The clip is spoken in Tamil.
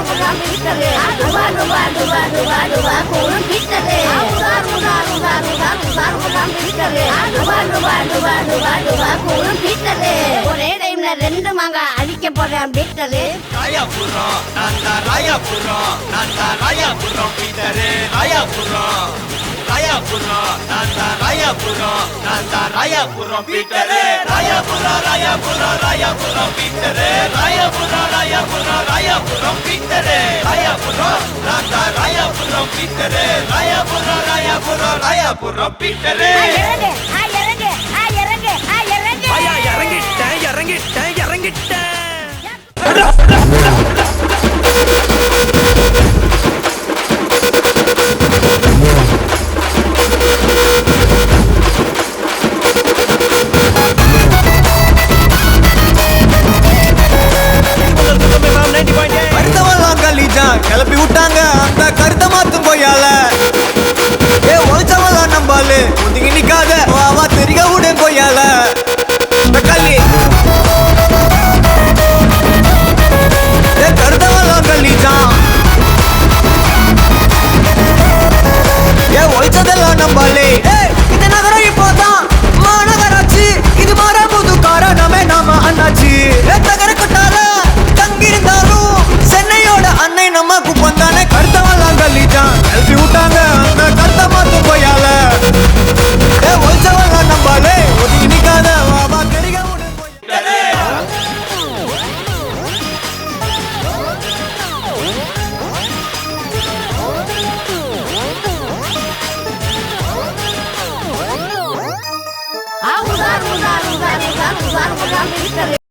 mudah pintere. Dua kurun pintere. Mudah pintere. Dua kurun pintere. ஒரே டைம்ல ரெண்டு மாங்கா அடிக்க போறேன் pintere. ராயாபுரம் நான்தா ராயாபுரம் நான்தா ராயாபுரம் பீட்டரே ராயாபுரம் நான்தா ராயாபுரம் நான்தா ராயாபுரம் பீட்டரே ராயாபுரம் பீட்டரே ராயாபுரம் பீட்டரே ராயாபுரம் நான்தா ராயாபுரம் பீட்டரே ராயாபுரம் பீட்டரே இறங்கிட்டேன் கிளப்பி விட்டாங்க அந்த கருத்தை மாத்தும் கொய்யால ஒழிச்சவெல்லாம் நம்பாலு ஒதுங்கி நிக்காத வா தெரிக விடு கொய்யால கல்லி கருத்தவெல்லாம் கல்லிச்சான் ஒழிச்சதெல்லாம் நம்பாலே இந்த நகரம் இப்போதான் மாநகராட்சி இது மாற புது காரணமே நாம அண்ணாச்சி தகர கொட்டால தங்கியிருந்தாலும் சென்னையோட அன்னை நம்ம குப்பந்தானே கருத்தவெல்லாம் கல்லிச்சான் எழுப்பி விட்டாங்க அந்த கருத்தை மாத்தும் கொய்யால ஒழிச்சவெல்லாம் நம்பாலே ஒதுங்கி நிக்காத வா தெரிக விடு mudah pintere.